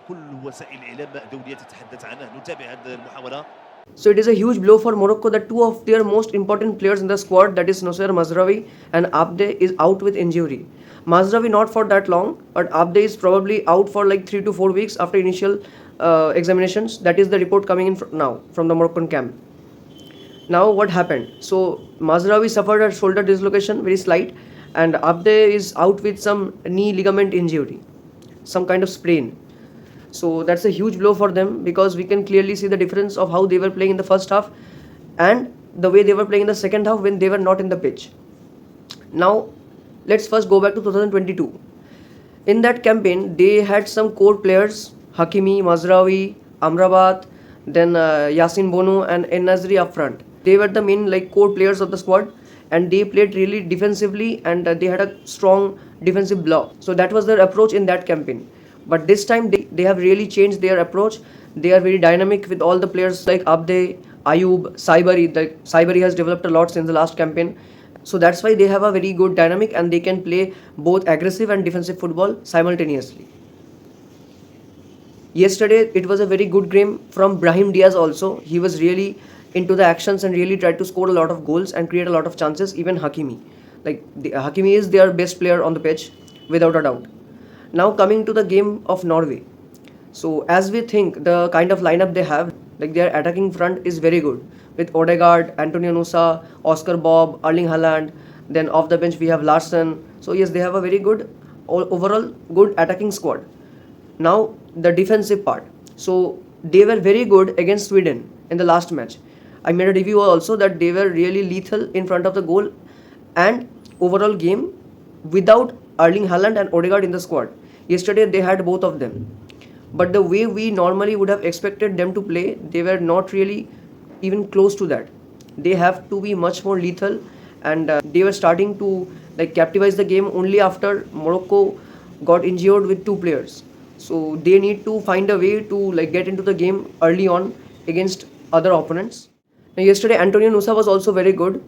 كل وسائل الإعلام الدولية تتحدث عنه. نتابع هذه المحاولة. So it is a huge blow for Morocco that two of their most important players in the squad, that is Nosser Mazraoui and Abde, is out with injury. Mazraoui not for that long, but Abde is probably out for like 3 to 4 weeks after initial examinations. That is the report coming in now from the Moroccan camp. Now what happened? So Mazraoui suffered a shoulder dislocation, very slight, and Abde is out with some knee ligament injury, some kind of sprain. So that's a huge blow for them, because we can clearly see the difference of how they were playing in the first half and the way they were playing in the second half when they were not in the pitch. Now let's first go back to 2022. In that campaign, they had some core players: Hakimi, Mazraoui, Amrabat, then Yasin Bono and En-Nasri up front. They were the main core players of the squad, and they played really defensively, and they had a strong defensive block. So that was their approach in that campaign. But this time they have really changed their approach. They are very dynamic with all the players like Abde, Ayub, Saibari. Saibari has developed a lot since the last campaign. So that's why they have a very good dynamic, and they can play both aggressive and defensive football simultaneously. Yesterday it was a very good game from Brahim Diaz also. He was really into the actions and really tried to score a lot of goals and create a lot of chances. Even Hakimi. Hakimi is their best player on the pitch, without a doubt. Now coming to the game of Norway. So as we think, the kind of lineup they have, their attacking front is very good, with Odegaard, Antonio Nusa, Oscar Bob, Erling Haaland. Then off the bench we have Larsen. So yes, they have a very good overall good attacking squad. Now the defensive part. So they were very good against Sweden in the last match. I made a review also that they were really lethal in front of the goal, and overall game without Erling Haaland and Odegaard in the squad. Yesterday they had both of them. But the way we normally would have expected them to play, they were not really even close to that. They have to be much more lethal, and they were starting to captivate the game only after Morocco got injured with two players. So they need to find a way to get into the game early on against other opponents. Now yesterday Antonio Nusa was also very good,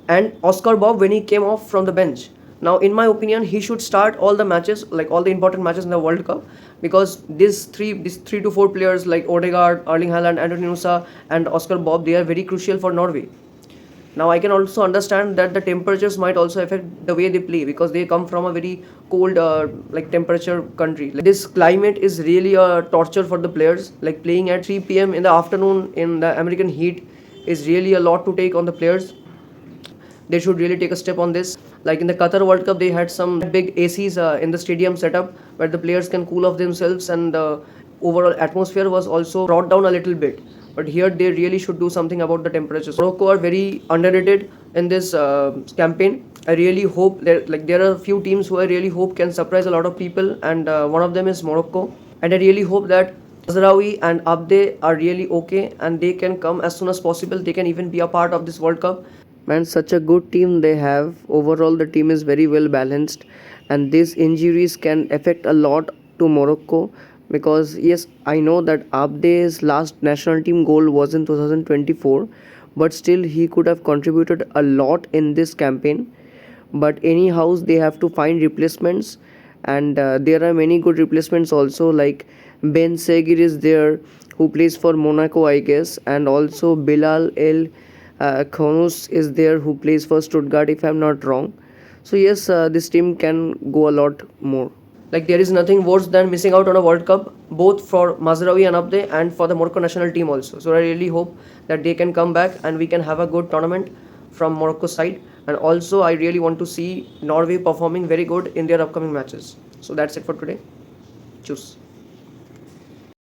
and Oscar Bob when he came off from the bench. Now in my opinion, he should start all the matches, all the important matches in the World Cup, because these three to four players like Odegaard, Erling Haaland, Antonio Nusa and Oscar Bob, they are very crucial for Norway. Now I can also understand that the temperatures might also affect the way they play, because they come from a very cold temperature country. This climate is really a torture for the players. Playing at 3 p.m. in the afternoon in the American heat is really a lot to take on the players. They should really take a step on this. Like in the Qatar World Cup, they had some big ACs in the stadium setup where the players can cool off themselves, and the overall atmosphere was also brought down a little bit. But here they really should do something about the temperatures. Morocco are very underrated in this campaign. I really hope that there are a few teams who I really hope can surprise a lot of people, and one of them is Morocco. And I really hope that Mazraoui and Abde are really okay, and they can come as soon as possible. They can even be a part of this World Cup. Man, such a good team they have. Overall, the team is very well balanced, and these injuries can affect a lot to Morocco, because yes, I know that Abde's last national team goal was in 2024, but still he could have contributed a lot in this campaign. But anyhow, they have to find replacements, and there are many good replacements also, like Ben Seguir is there, who plays for Monaco, I guess, and also Bilal El Khonous is there, who plays for Stuttgart, if I'm not wrong. So yes, this team can go a lot more. There is nothing worse than missing out on a World Cup, both for Mazraoui and Abde and for the Morocco national team also. So I really hope that they can come back and we can have a good tournament from Morocco's side. And also I really want to see Norway performing very good in their upcoming matches. So that's it for today. Choose.